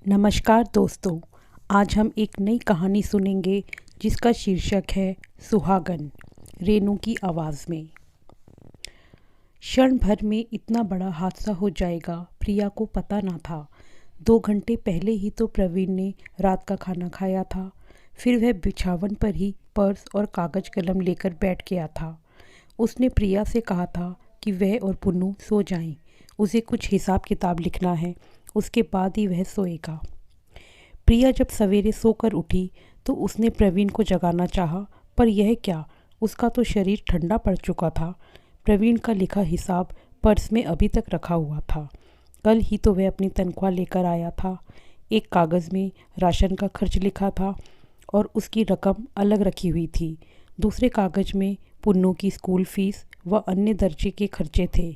नमस्कार दोस्तों। आज हम एक नई कहानी सुनेंगे जिसका शीर्षक है सुहागन। रेनू की आवाज़ में। क्षण भर में इतना बड़ा हादसा हो जाएगा प्रिया को पता ना था। 2 घंटे पहले ही तो प्रवीण ने रात का खाना खाया था। फिर वह बिछावन पर ही पर्स और कागज़ कलम लेकर बैठ गया था। उसने प्रिया से कहा था कि वह और पुन्नू सो जाएं। उसे कुछ हिसाब किताब लिखना है, उसके बाद ही वह सोएगा। प्रिया जब सवेरे सोकर उठी तो उसने प्रवीण को जगाना चाहा, पर यह क्या, उसका तो शरीर ठंडा पड़ चुका था। प्रवीण का लिखा हिसाब पर्स में अभी तक रखा हुआ था। कल ही तो वह अपनी तनख्वाह लेकर आया था। एक कागज़ में राशन का खर्च लिखा था और उसकी रकम अलग रखी हुई थी। दूसरे कागज़ में पुन्नू की स्कूल फीस व अन्य दर्जे के खर्चे थे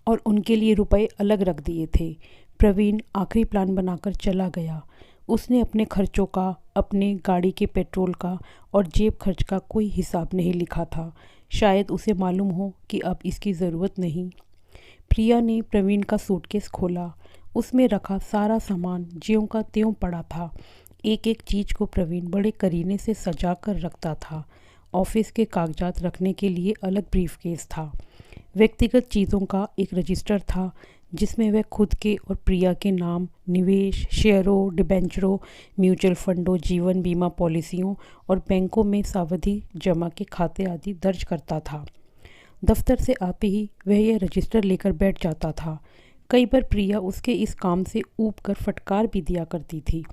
और उनके लिए रुपए अलग रख दिए थे। प्रवीण आखिरी प्लान बनाकर चला गया। उसने अपने खर्चों का, अपने गाड़ी के पेट्रोल का और जेब खर्च का कोई हिसाब नहीं लिखा था। शायद उसे मालूम हो कि अब इसकी ज़रूरत नहीं। प्रिया ने प्रवीण का सूटकेस खोला। उसमें रखा सारा सामान ज्यों का त्यों पड़ा था। एक एक चीज़ को प्रवीण बड़े करीने से सजा कर रखता था। ऑफिस के कागजात रखने के लिए अलग ब्रीफकेस था। व्यक्तिगत चीज़ों का एक रजिस्टर था जिसमें वह खुद के और प्रिया के नाम, निवेश, शेयरों, डिबेंचरों, म्यूचुअल फंडों, जीवन बीमा पॉलिसियों और बैंकों में सावधि जमा के खाते आदि दर्ज करता था। दफ्तर से आते ही वह यह रजिस्टर लेकर बैठ जाता था। कई बार प्रिया उसके इस काम से ऊब कर फटकार भी दिया करती थी।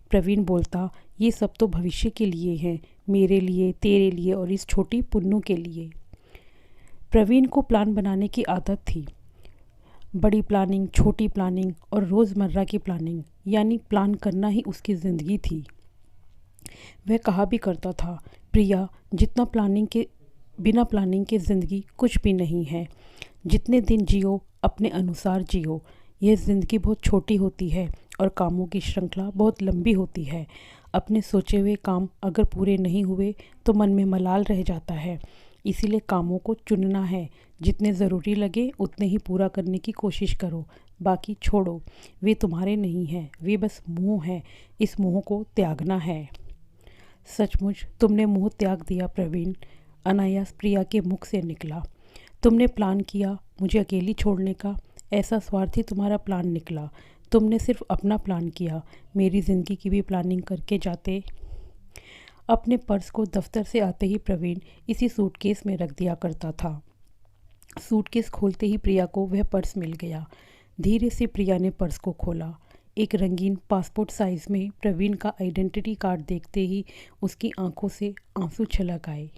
प्रवीण बोलता, ये सब तो भविष्य के लिए हैं, मेरे लिए, तेरे लिए और इस छोटी पुन्नू के लिए। प्रवीण को प्लान बनाने की आदत थी। बड़ी प्लानिंग, छोटी प्लानिंग और रोज़मर्रा की प्लानिंग, यानी प्लान करना ही उसकी ज़िंदगी थी। वह कहा भी करता था, प्रिया, बिना प्लानिंग के ज़िंदगी कुछ भी नहीं है। जितने दिन जियो अपने अनुसार जियो। यह ज़िंदगी बहुत छोटी होती है और कामों की श्रृंखला बहुत लंबी होती है। अपने सोचे हुए काम अगर पूरे नहीं हुए तो मन में मलाल रह जाता है। इसीलिए कामों को चुनना है। जितने ज़रूरी लगे उतने ही पूरा करने की कोशिश करो, बाकी छोड़ो। वे तुम्हारे नहीं हैं, वे बस मोह है। इस मोह को त्यागना है। सचमुच तुमने मोह त्याग दिया प्रवीण, अनायास प्रिया के मुख से निकला। तुमने प्लान किया मुझे अकेली छोड़ने का। ऐसा स्वार्थी तुम्हारा प्लान निकला। तुमने सिर्फ अपना प्लान किया, मेरी ज़िंदगी की भी प्लानिंग करके जाते। अपने पर्स को दफ्तर से आते ही प्रवीण इसी सूटकेस में रख दिया करता था। सूटकेस खोलते ही प्रिया को वह पर्स मिल गया। धीरे से प्रिया ने पर्स को खोला। एक रंगीन पासपोर्ट साइज़ में प्रवीण का आइडेंटिटी कार्ड देखते ही उसकी आंखों से आंसू छलक आए।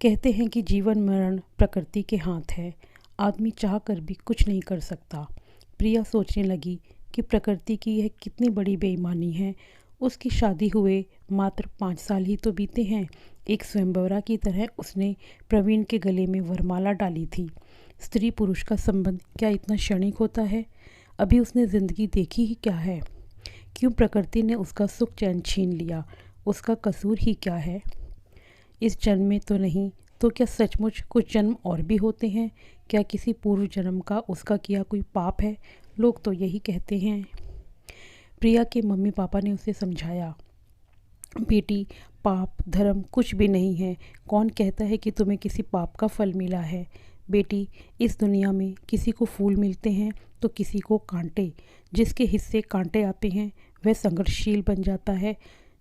कहते हैं कि जीवन मरण प्रकृति के हाथ है, आदमी चाह कर भी कुछ नहीं कर सकता। प्रिया सोचने लगी कि प्रकृति की यह कितनी बड़ी बेईमानी है। उसकी शादी हुए मात्र 5 साल ही तो बीते हैं। एक स्वयंवरा की तरह उसने प्रवीण के गले में वरमाला डाली थी। स्त्री पुरुष का संबंध क्या इतना क्षणिक होता है? अभी उसने ज़िंदगी देखी ही क्या है? क्यों प्रकृति ने उसका सुख चैन छीन लिया? उसका कसूर ही क्या है? इस जन्म में तो नहीं तो क्या सचमुच कुछ जन्म और भी होते हैं? क्या किसी पूर्व जन्म का उसका किया कोई पाप है? लोग तो यही कहते हैं। प्रिया के मम्मी पापा ने उसे समझाया, बेटी, पाप धर्म कुछ भी नहीं है। कौन कहता है कि तुम्हें किसी पाप का फल मिला है? बेटी, इस दुनिया में किसी को फूल मिलते हैं तो किसी को कांटे। जिसके हिस्से कांटे आते हैं वह संघर्षशील बन जाता है।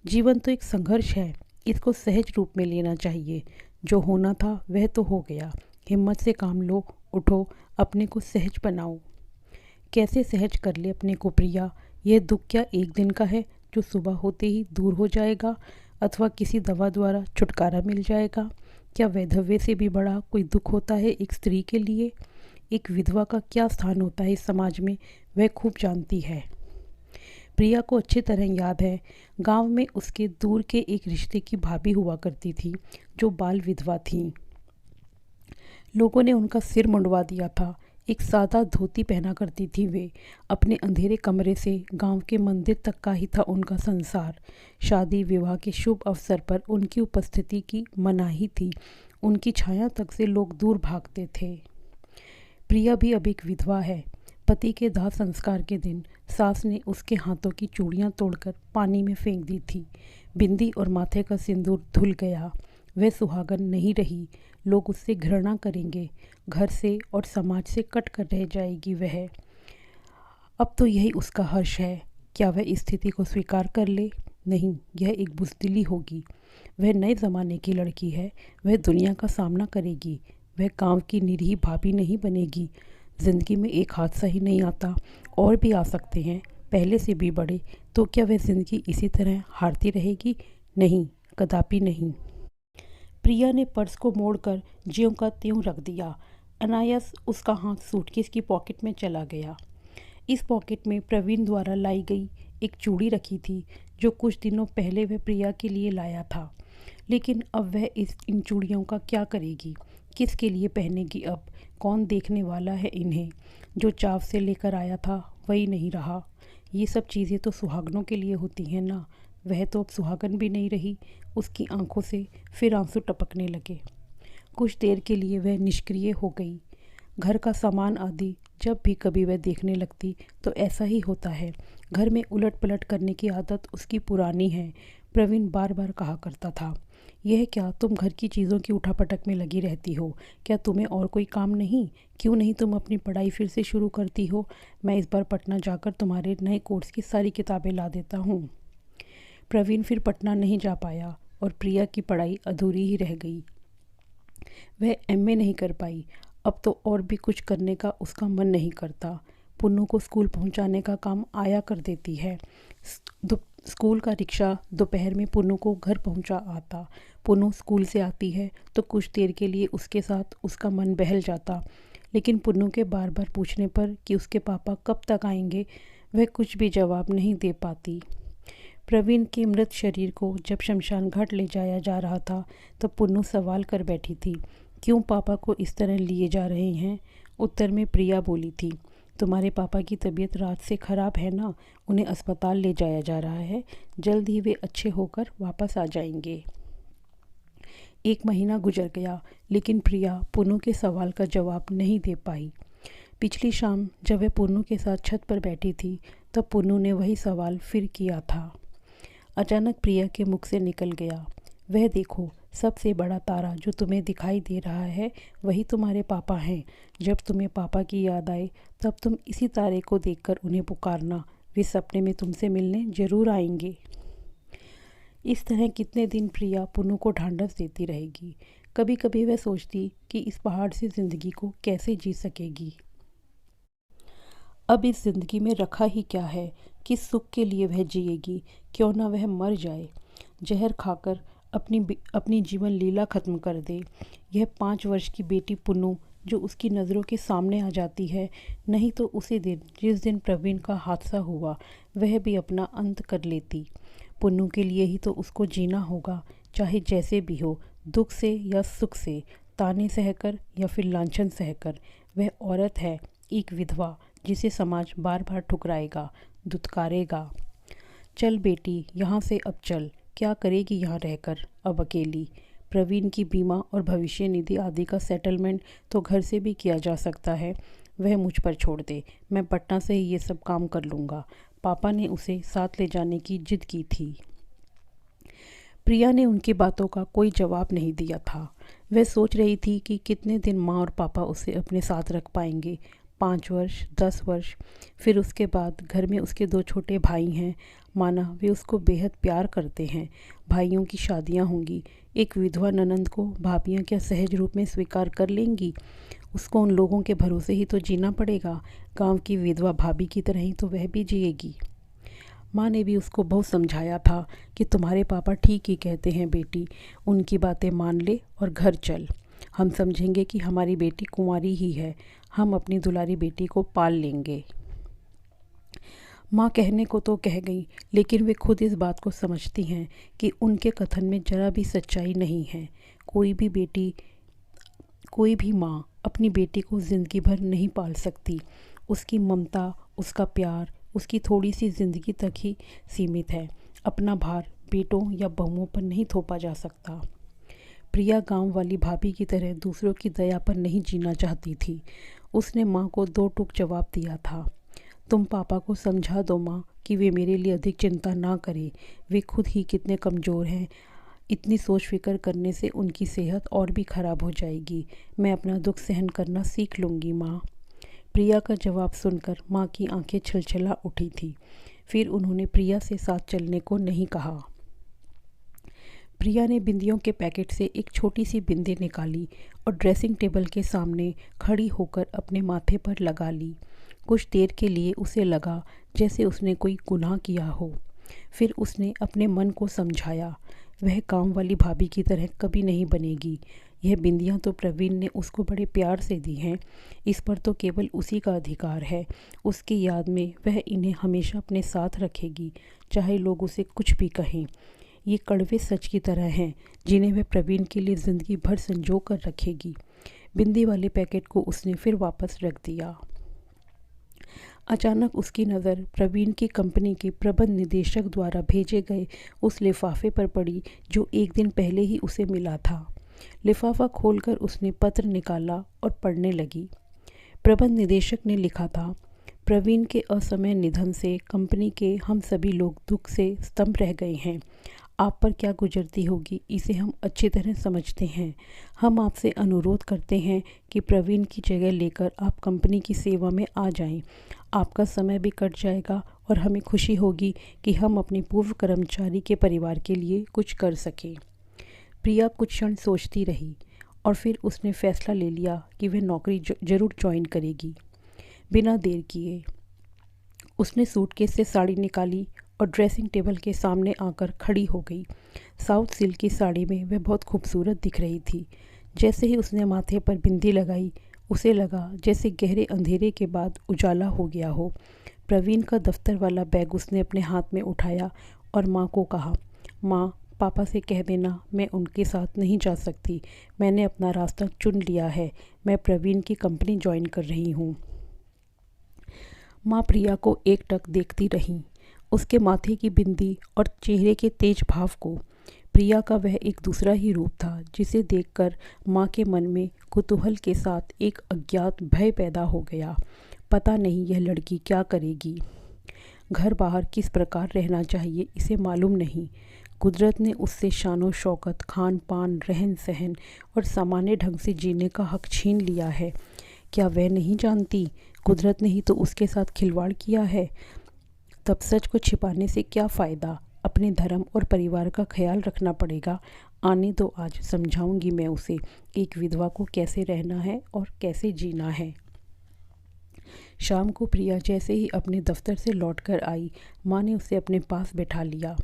जीवन तो एक संघर्ष है, इसको सहज रूप में लेना चाहिए। जो होना था वह तो हो गया। हिम्मत से काम लो, उठो, अपने को सहज बनाओ। कैसे सहज कर ले अपने को प्रिया? यह दुख क्या एक दिन का है जो सुबह होते ही दूर हो जाएगा अथवा किसी दवा द्वारा छुटकारा मिल जाएगा? क्या वैधव्य से भी बड़ा कोई दुख होता है एक स्त्री के लिए? एक विधवा का क्या स्थान होता है इस समाज में, वह खूब जानती है। प्रिया को अच्छी तरह याद है, गांव में उसके दूर के एक रिश्ते की भाभी हुआ करती थी जो बाल विधवा थीं। लोगों ने उनका सिर मुंडवा दिया था। एक सादा धोती पहना करती थी वे। अपने अंधेरे कमरे से गांव के मंदिर तक का ही था उनका संसार। शादी विवाह के शुभ अवसर पर उनकी उपस्थिति की मनाही थी। उनकी छाया तक से लोग दूर भागते थे। प्रिया भी अब एक विधवा है। पति के दाह संस्कार के दिन सास ने उसके हाथों की चूड़ियाँ तोड़कर पानी में फेंक दी थी। बिंदी और माथे का सिंदूर धुल गया। वह सुहागन नहीं रही। लोग उससे घृणा करेंगे। घर से और समाज से कट कर रह जाएगी वह। अब तो यही उसका हर्ष है। क्या वह इस स्थिति को स्वीकार कर ले? नहीं, यह एक बुज़दिली होगी। वह नए ज़माने की लड़की है। वह दुनिया का सामना करेगी। वह गांव की निरीह भाभी नहीं बनेगी। ज़िंदगी में एक हादसा ही नहीं आता, और भी आ सकते हैं, पहले से भी बड़े। तो क्या वह ज़िंदगी इसी तरह हारती रहेगी? नहीं, कदापि नहीं। प्रिया ने पर्स को मोड़कर ज्यों का त्यों रख दिया। अनायास उसका हाथ सूटकेस की पॉकेट में चला गया। इस पॉकेट में प्रवीण द्वारा लाई गई एक चूड़ी रखी थी, जो कुछ दिनों पहले वह प्रिया के लिए लाया था। लेकिन अब वह इन चूड़ियों का क्या करेगी? किसके लिए पहनेगी अब? कौन देखने वाला है इन्हें? जो चाव से लेकर आया था वही नहीं रहा। ये सब चीज़ें तो सुहागनों के लिए होती हैं ना। वह तो अब सुहागन भी नहीं रही। उसकी आंखों से फिर आंसू टपकने लगे। कुछ देर के लिए वह निष्क्रिय हो गई। घर का सामान आदि जब भी कभी वह देखने लगती तो ऐसा ही होता है। घर में उलट पलट करने की आदत उसकी पुरानी है। प्रवीण बार बार कहा करता था, यह क्या तुम घर की चीज़ों की उठापटक में लगी रहती हो? क्या तुम्हें और कोई काम नहीं? क्यों नहीं तुम अपनी पढ़ाई फिर से शुरू करती हो? मैं इस बार पटना जाकर तुम्हारे नए कोर्स की सारी किताबें ला देता हूँ। प्रवीण फिर पटना नहीं जा पाया और प्रिया की पढ़ाई अधूरी ही रह गई। वह एमए नहीं कर पाई। अब तो और भी कुछ करने का उसका मन नहीं करता। पुन्नू को स्कूल पहुंचाने का काम आया कर देती है। स्कूल का रिक्शा दोपहर में पुन्नू को घर पहुंचा आता। पुन्नू स्कूल से आती है तो कुछ देर के लिए उसके साथ उसका मन बहल जाता, लेकिन पुन्नू के बार बार पूछने पर कि उसके पापा कब तक आएंगे, वह कुछ भी जवाब नहीं दे पाती। प्रवीण के मृत शरीर को जब शमशान घाट ले जाया जा रहा था तो पुन्नू सवाल कर बैठी थी, क्यों पापा को इस तरह लिए जा रहे हैं? उत्तर में प्रिया बोली थी, तुम्हारे पापा की तबीयत रात से ख़राब है ना, उन्हें अस्पताल ले जाया जा रहा है, जल्द ही वे अच्छे होकर वापस आ जाएंगे। 1 महीना गुजर गया, लेकिन प्रिया पुन्नू के सवाल का जवाब नहीं दे पाई। पिछली शाम जब वह पुन्नू के साथ छत पर बैठी थी तब पुन्नू ने वही सवाल फिर किया था। अचानक प्रिया के मुख से निकल गया, वह देखो, सबसे बड़ा तारा जो तुम्हें दिखाई दे रहा है वही तुम्हारे पापा हैं। जब तुम्हें पापा की याद आए तब तुम इसी तारे को देखकर उन्हें पुकारना, वे सपने में तुमसे मिलने जरूर आएंगे। इस तरह कितने दिन प्रिया पुन्नू को ढांढस देती रहेगी। कभी कभी वह सोचती कि इस पहाड़ से ज़िंदगी को कैसे जी सकेगी। अब इस ज़िंदगी में रखा ही क्या है? किस सुख के लिए वह जिएगी? क्यों ना वह मर जाए, जहर खाकर अपनी जीवन लीला ख़त्म कर दे। यह 5 वर्ष की बेटी पुन्नू जो उसकी नज़रों के सामने आ जाती है, नहीं तो उसी दिन जिस दिन प्रवीण का हादसा हुआ वह भी अपना अंत कर लेती। पुन्नू के लिए ही तो उसको जीना होगा, चाहे जैसे भी हो, दुख से या सुख से, ताने सहकर या फिर लांछन सहकर। वह औरत है, एक विधवा, जिसे समाज बार बार ठुकराएगा, दुत्कारेगा। चल बेटी, यहाँ से अब चल। क्या करेगी यहाँ रहकर अब अकेली? प्रवीण की बीमा और भविष्य निधि आदि का सेटलमेंट तो घर से भी किया जा सकता है। वह मुझ पर छोड़ दे, मैं पटना से ही ये सब काम कर लूँगा। पापा ने उसे साथ ले जाने की जिद की थी। प्रिया ने उनकी बातों का कोई जवाब नहीं दिया था। वह सोच रही थी कि कितने दिन माँ और पापा उसे अपने साथ रख पाएंगे। 5 वर्ष, 10 वर्ष, फिर उसके बाद घर में उसके 2 छोटे भाई हैं। माना वे उसको बेहद प्यार करते हैं। भाइयों की शादियां होंगी। एक विधवा ननंद को भाभियां क्या सहज रूप में स्वीकार कर लेंगी? उसको उन लोगों के भरोसे ही तो जीना पड़ेगा। गांव की विधवा भाभी की तरह ही तो वह भी जिएगी। माँ ने भी उसको बहुत समझाया था कि तुम्हारे पापा ठीक ही कहते हैं बेटी, उनकी बातें मान ले और घर चल। हम समझेंगे कि हमारी बेटी कुंवारी ही है, हम अपनी दुलारी बेटी को पाल लेंगे। माँ कहने को तो कह गई, लेकिन वे खुद इस बात को समझती हैं कि उनके कथन में जरा भी सच्चाई नहीं है। कोई भी माँ अपनी बेटी को ज़िंदगी भर नहीं पाल सकती। उसकी ममता, उसका प्यार, उसकी थोड़ी सी ज़िंदगी तक ही सीमित है। अपना भार बेटों या बहुओं पर नहीं थोपा जा सकता। प्रिया गांव वाली भाभी की तरह दूसरों की दया पर नहीं जीना चाहती थी। उसने माँ को दो टूक जवाब दिया था। तुम पापा को समझा दो माँ कि वे मेरे लिए अधिक चिंता ना करें। वे खुद ही कितने कमज़ोर हैं। इतनी सोच फिक्र करने से उनकी सेहत और भी ख़राब हो जाएगी। मैं अपना दुख सहन करना सीख लूँगी माँ। प्रिया का जवाब सुनकर माँ की आंखें छलछला उठी थी। फिर उन्होंने प्रिया से साथ चलने को नहीं कहा। प्रिया ने बिंदियों के पैकेट से एक छोटी सी बिंदी निकाली और ड्रेसिंग टेबल के सामने खड़ी होकर अपने माथे पर लगा ली। कुछ देर के लिए उसे लगा जैसे उसने कोई गुनाह किया हो। फिर उसने अपने मन को समझाया, वह काम वाली भाभी की तरह कभी नहीं बनेगी। यह बिंदियाँ तो प्रवीण ने उसको बड़े प्यार से दी हैं। इस पर तो केवल उसी का अधिकार है। उसकी याद में वह इन्हें हमेशा अपने साथ रखेगी, चाहे लोग उसे कुछ भी कहें। ये कड़वे सच की तरह हैं जिन्हें वह प्रवीण के लिए ज़िंदगी भर संजो कर रखेगी। बिंदी वाले पैकेट को उसने फिर वापस रख दिया। अचानक उसकी नज़र प्रवीण की कंपनी के प्रबंध निदेशक द्वारा भेजे गए उस लिफाफे पर पड़ी जो एक दिन पहले ही उसे मिला था। लिफाफा खोलकर उसने पत्र निकाला और पढ़ने लगी। प्रबंध निदेशक ने लिखा था, प्रवीण के असमय निधन से कंपनी के हम सभी लोग दुख से स्तंभ रह गए हैं। आप पर क्या गुजरती होगी इसे हम अच्छी तरह समझते हैं। हम आपसे अनुरोध करते हैं कि प्रवीण की जगह लेकर आप कंपनी की सेवा में आ जाएं। आपका समय भी कट जाएगा और हमें खुशी होगी कि हम अपने पूर्व कर्मचारी के परिवार के लिए कुछ कर सकें। प्रिया कुछ क्षण सोचती रही और फिर उसने फैसला ले लिया कि वह नौकरी जरूर ज्वाइन करेगी। बिना देर किए उसने सूटकेस से साड़ी निकाली और ड्रेसिंग टेबल के सामने आकर खड़ी हो गई। साउथ सिल्क की साड़ी में वह बहुत खूबसूरत दिख रही थी। जैसे ही उसने माथे पर बिंदी लगाई, उसे लगा जैसे गहरे अंधेरे के बाद उजाला हो गया हो। प्रवीण का दफ्तर वाला बैग उसने अपने हाथ में उठाया और माँ को कहा, माँ, पापा से कह देना मैं उनके साथ नहीं जा सकती। मैंने अपना रास्ता चुन लिया है। मैं प्रवीण की कंपनी ज्वाइन कर रही हूँ। माँ प्रिया को एकटक देखती रहीं, उसके माथे की बिंदी और चेहरे के तेज भाव को। प्रिया का वह एक दूसरा ही रूप था जिसे देखकर माँ के मन में कुतूहल के साथ एक अज्ञात भय पैदा हो गया। पता नहीं यह लड़की क्या करेगी। घर बाहर किस प्रकार रहना चाहिए इसे मालूम नहीं। कुदरत ने उससे शानो शौकत, खान पान, रहन सहन और सामान्य ढंग से जीने का हक छीन लिया है। क्या वह नहीं जानती? कुदरत ने ही तो उसके साथ खिलवाड़ किया है। तब सच को छिपाने से क्या फ़ायदा? अपने धर्म और परिवार का ख्याल रखना पड़ेगा। आने दो, आज समझाऊंगी मैं उसे एक विधवा को कैसे रहना है और कैसे जीना है। शाम को प्रिया जैसे ही अपने दफ्तर से लौटकर आई, माँ ने उसे अपने पास बैठा लिया।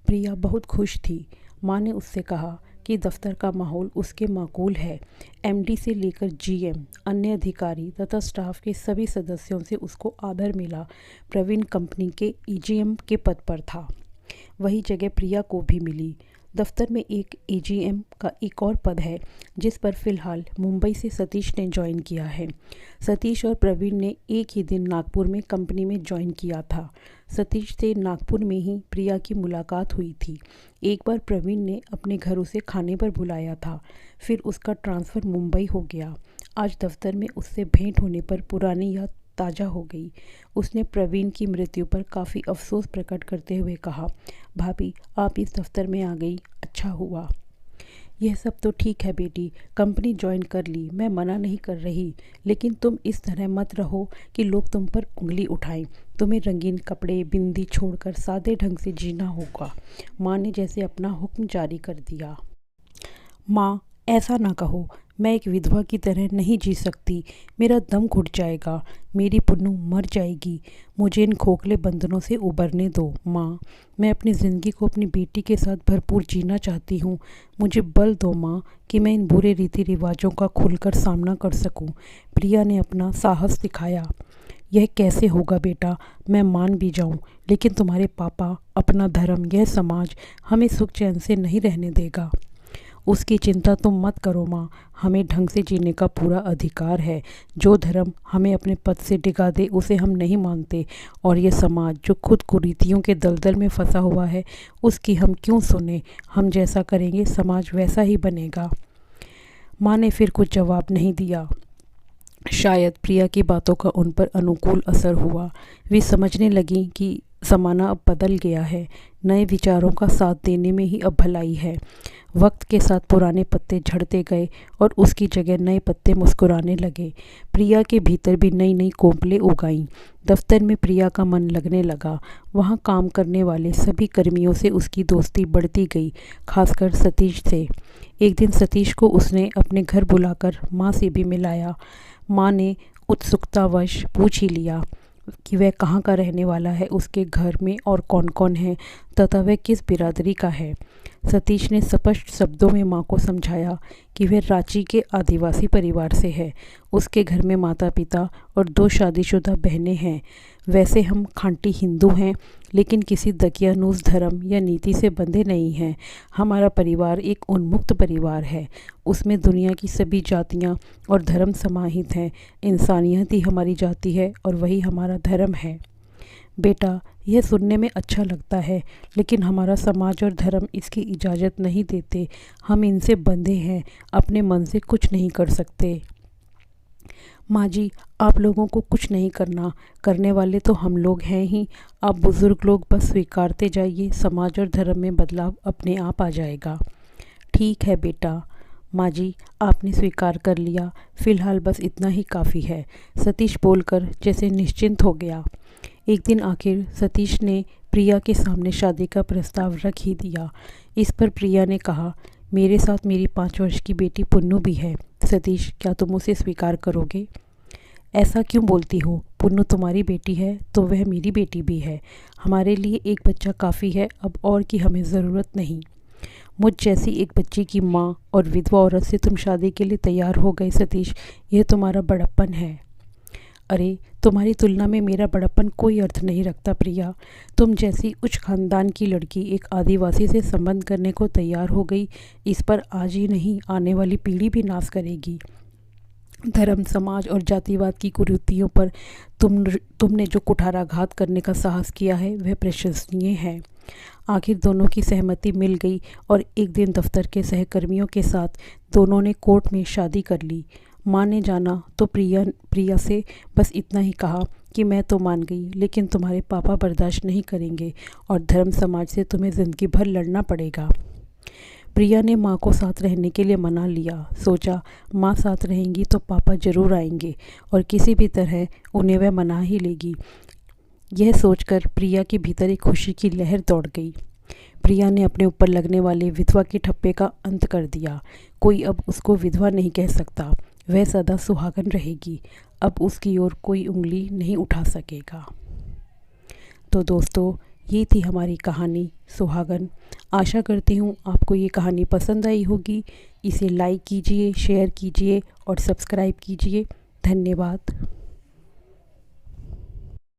प्रिया बहुत खुश थी। माँ ने उससे कहा कि दफ्तर का माहौल उसके माकूल है। एमडी से लेकर जीएम, अन्य अधिकारी तथा स्टाफ के सभी सदस्यों से उसको आदर मिला। प्रवीण कंपनी के ईजीएम के पद पर था। वही जगह प्रिया को भी मिली। दफ्तर में एक एजीएम का एक और पद है जिस पर फ़िलहाल मुंबई से सतीश ने ज्वाइन किया है। सतीश और प्रवीण ने एक ही दिन नागपुर में कंपनी में ज्वाइन किया था। सतीश से नागपुर में ही प्रिया की मुलाकात हुई थी। एक बार प्रवीण ने अपने घर उसे खाने पर बुलाया था, फिर उसका ट्रांसफ़र मुंबई हो गया। आज दफ्तर में उससे भेंट होने पर पुरानी याद ताज़ा हो गई। उसने प्रवीण की मृत्यु पर काफ़ी अफसोस प्रकट करते हुए कहा, भाभी आप इस दफ्तर में आ गई, अच्छा हुआ। यह सब तो ठीक है बेटी, कंपनी ज्वाइन कर ली, मैं मना नहीं कर रही, लेकिन तुम इस तरह मत रहो कि लोग तुम पर उंगली उठाएं। तुम्हें रंगीन कपड़े बिंदी छोड़कर सादे ढंग से जीना होगा। माँ ने जैसे अपना हुक्म जारी कर दिया। माँ ऐसा ना कहो, मैं एक विधवा की तरह नहीं जी सकती। मेरा दम घुट जाएगा, मेरी पुन्नू मर जाएगी। मुझे इन खोखले बंधनों से उबरने दो माँ। मैं अपनी ज़िंदगी को अपनी बेटी के साथ भरपूर जीना चाहती हूँ। मुझे बल दो माँ कि मैं इन बुरे रीति रिवाजों का खुलकर सामना कर सकूँ। प्रिया ने अपना साहस दिखाया। यह कैसे होगा बेटा, मैं मान भी जाऊँ, लेकिन तुम्हारे पापा, अपना धर्म, यह समाज हमें सुख चैन से नहीं रहने देगा। उसकी चिंता तुम मत करो माँ, हमें ढंग से जीने का पूरा अधिकार है। जो धर्म हमें अपने पद से डिगा दे उसे हम नहीं मानते, और ये समाज जो खुद कुरीतियों के दलदल में फंसा हुआ है उसकी हम क्यों सुने। हम जैसा करेंगे समाज वैसा ही बनेगा। माँ ने फिर कुछ जवाब नहीं दिया। शायद प्रिया की बातों का उन पर अनुकूल असर हुआ। वे समझने लगी कि ज़माना अब बदल गया है, नए विचारों का साथ देने में ही अब भलाई है। वक्त के साथ पुराने पत्ते झड़ते गए और उसकी जगह नए पत्ते मुस्कुराने लगे। प्रिया के भीतर भी नई नई कोंपलें उगाईं। दफ्तर में प्रिया का मन लगने लगा। वहाँ काम करने वाले सभी कर्मियों से उसकी दोस्ती बढ़ती गई, खासकर सतीश से। एक दिन सतीश को उसने अपने घर बुलाकर माँ से भी मिलाया। माँ ने उत्सुकतावश पूछ ही लिया कि वह कहाँ का रहने वाला है, उसके घर में और कौन कौन है तथा वह किस बिरादरी का है। सतीश ने स्पष्ट शब्दों में माँ को समझाया कि वह रांची के आदिवासी परिवार से है। उसके घर में माता पिता और 2 शादीशुदा बहनें हैं। वैसे हम खांटी हिंदू हैं, लेकिन किसी दकियानूस धर्म या नीति से बंधे नहीं हैं। हमारा परिवार एक उन्मुक्त परिवार है। उसमें दुनिया की सभी जातियाँ और धर्म समाहित हैं। इंसानियत ही हमारी जाति है और वही हमारा धर्म है। बेटा, यह सुनने में अच्छा लगता है, लेकिन हमारा समाज और धर्म इसकी इजाज़त नहीं देते। हम इनसे बंधे हैं, अपने मन से कुछ नहीं कर सकते। माँ जी, आप लोगों को कुछ नहीं करना, करने वाले तो हम लोग हैं ही। आप बुज़ुर्ग लोग बस स्वीकारते जाइए, समाज और धर्म में बदलाव अपने आप आ जाएगा। ठीक है बेटा। माँ जी, आपने स्वीकार कर लिया, फ़िलहाल बस इतना ही काफ़ी है, सतीश बोलकर जैसे निश्चिंत हो गया। एक दिन आखिर सतीश ने प्रिया के सामने शादी का प्रस्ताव रख ही दिया। इस पर प्रिया ने कहा, मेरे साथ मेरी 5 वर्ष की बेटी पुन्नू भी है। सतीश, क्या तुम उसे स्वीकार करोगे? ऐसा क्यों बोलती हो? पुन्नू तुम्हारी बेटी है तो वह मेरी बेटी भी है। हमारे लिए एक बच्चा काफ़ी है, अब और की हमें ज़रूरत नहीं। मुझ जैसी एक बच्ची की माँ और विधवा औरत से तुम शादी के लिए तैयार हो गए सतीश, यह तुम्हारा बड़प्पन है। अरे, तुम्हारी तुलना में मेरा बड़प्पन कोई अर्थ नहीं रखता प्रिया। तुम जैसी उच्च खानदान की लड़की एक आदिवासी से संबंध करने को तैयार हो गई, इस पर आज ही नहीं आने वाली पीढ़ी भी नाश करेगी। धर्म, समाज और जातिवाद की कुरीतियों पर तुमने जो कुठाराघात करने का साहस किया है वह प्रशंसनीय है। आखिर दोनों की सहमति मिल गई और एक दिन दफ्तर के सहकर्मियों के साथ दोनों ने कोर्ट में शादी कर ली। माँ ने जाना तो प्रिया से बस इतना ही कहा कि मैं तो मान गई, लेकिन तुम्हारे पापा बर्दाश्त नहीं करेंगे और धर्म समाज से तुम्हें ज़िंदगी भर लड़ना पड़ेगा। प्रिया ने माँ को साथ रहने के लिए मना लिया। सोचा, माँ साथ रहेंगी तो पापा ज़रूर आएंगे और किसी भी तरह उन्हें वह मना ही लेगी। यह सोचकर प्रिया के भीतर एक खुशी की लहर दौड़ गई। प्रिया ने अपने ऊपर लगने वाले विधवा के ठप्पे का अंत कर दिया। कोई अब उसको विधवा नहीं कह सकता, वह सदा सुहागन रहेगी। अब उसकी ओर कोई उंगली नहीं उठा सकेगा। तो दोस्तों, ये थी हमारी कहानी सुहागन। आशा करती हूँ आपको ये कहानी पसंद आई होगी। इसे लाइक कीजिए, शेयर कीजिए और सब्सक्राइब कीजिए। धन्यवाद।